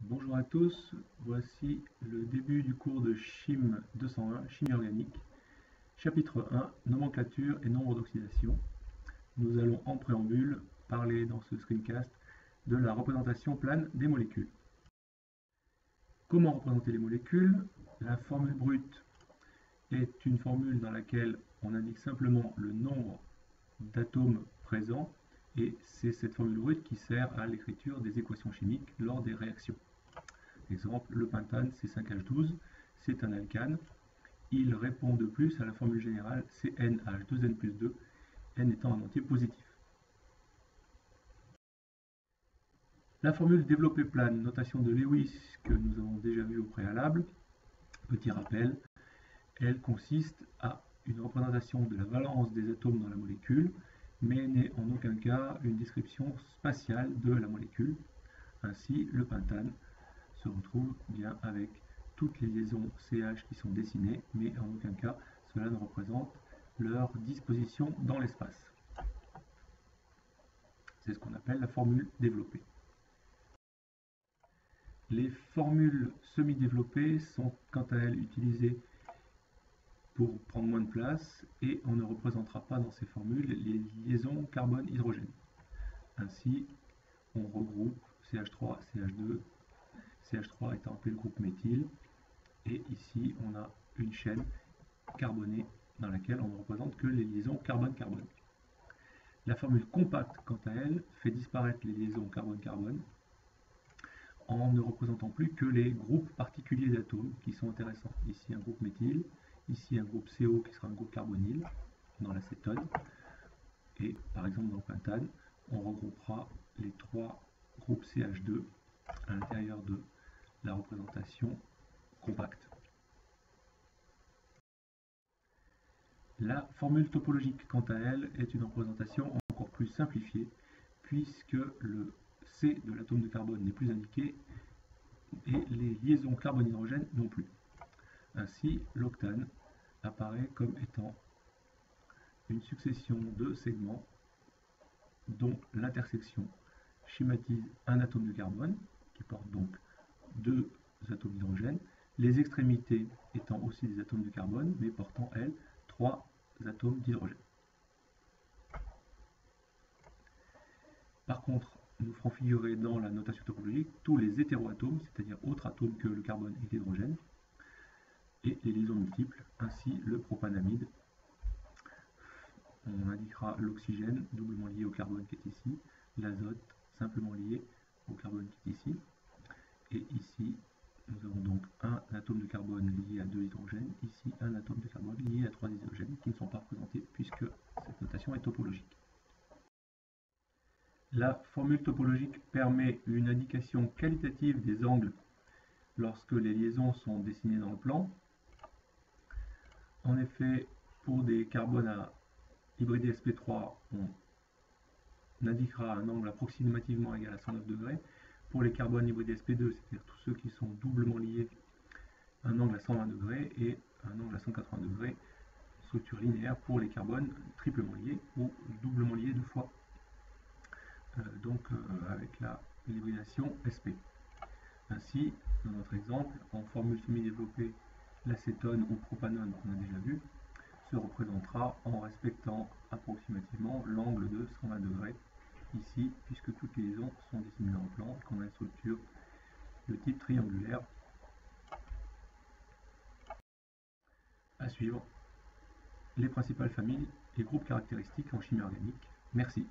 Bonjour à tous, voici le début du cours de Chim 201, Chimie organique, chapitre 1, nomenclature et nombre d'oxydation. Nous allons en préambule parler dans ce screencast de la représentation plane des molécules. Comment représenter les molécules? La formule brute est une formule dans laquelle on indique simplement le nombre d'atomes présents et c'est cette formule brute qui sert à l'écriture des équations chimiques lors des réactions. Exemple, le pentane C5H12, c'est un alcane. Il répond de plus à la formule générale CnH2n plus 2, N étant un entier positif. La formule développée plane, notation de Lewis que nous avons déjà vu au préalable, petit rappel, elle consiste à une représentation de la valence des atomes dans la molécule, mais n'est en aucun cas une description spatiale de la molécule. Ainsi, le pentane se retrouve bien avec toutes les liaisons CH qui sont dessinées, mais en aucun cas cela ne représente leur disposition dans l'espace. C'est ce qu'on appelle la formule développée. Les formules semi-développées sont quant à elles utilisées pour prendre moins de place et on ne représentera pas dans ces formules les liaisons carbone-hydrogène. Ainsi, on regroupe CH3, CH2, CH3 étant appelé le groupe méthyle, et ici on a une chaîne carbonée dans laquelle on ne représente que les liaisons carbone-carbone. La formule compacte, quant à elle, fait disparaître les liaisons carbone-carbone en ne représentant plus que les groupes particuliers d'atomes qui sont intéressants. Ici un groupe méthyle, ici un groupe CO qui sera un groupe carbonyle dans l'acétone, et par exemple dans le pentane, on regroupera les trois groupes CH2 à l'intérieur de la représentation compacte. La formule topologique, quant à elle, est une représentation encore plus simplifiée, puisque le C de l'atome de carbone n'est plus indiqué et les liaisons carbone-hydrogène non plus. Ainsi, l'octane apparaît comme étant une succession de segments dont l'intersection schématise un atome de carbone, qui porte donc deux atomes d'hydrogène, les extrémités étant aussi des atomes de carbone, mais portant, elles, trois atomes d'hydrogène. Par contre, nous ferons figurer dans la notation topologique tous les hétéroatomes, c'est-à-dire autres atomes que le carbone et l'hydrogène, et les liaisons multiples, ainsi le propanamide. On indiquera l'oxygène doublement lié au carbone qui est ici, l'azote simplement lié au carbone qui est ici, et ici nous avons donc un atome de carbone lié à deux hydrogènes, ici un atome de carbone lié à trois hydrogènes qui ne sont pas représentés puisque cette notation est topologique. La formule topologique permet une indication qualitative des angles lorsque les liaisons sont dessinées dans le plan. En effet, pour des carbones à hybridés sp3, on indiquera un angle approximativement égal à 109 degrés. Pour les carbones hybridés sp2, c'est-à-dire tous ceux qui sont doublement liés, un angle à 120 degrés et un angle à 180 degrés, structure linéaire pour les carbones triplement liés ou doublement liés deux fois, avec l'hybridation sp. Ainsi, dans notre exemple, en formule semi-développée, l'acétone ou propanone qu'on a déjà vu, se représentera en respectant approximativement l'angle de 120 degrés ici, puisque toutes les liaisons sont dessinées dans le plan et qu'on a une structure de type triangulaire. À suivre, les principales familles et groupes caractéristiques en chimie organique. Merci.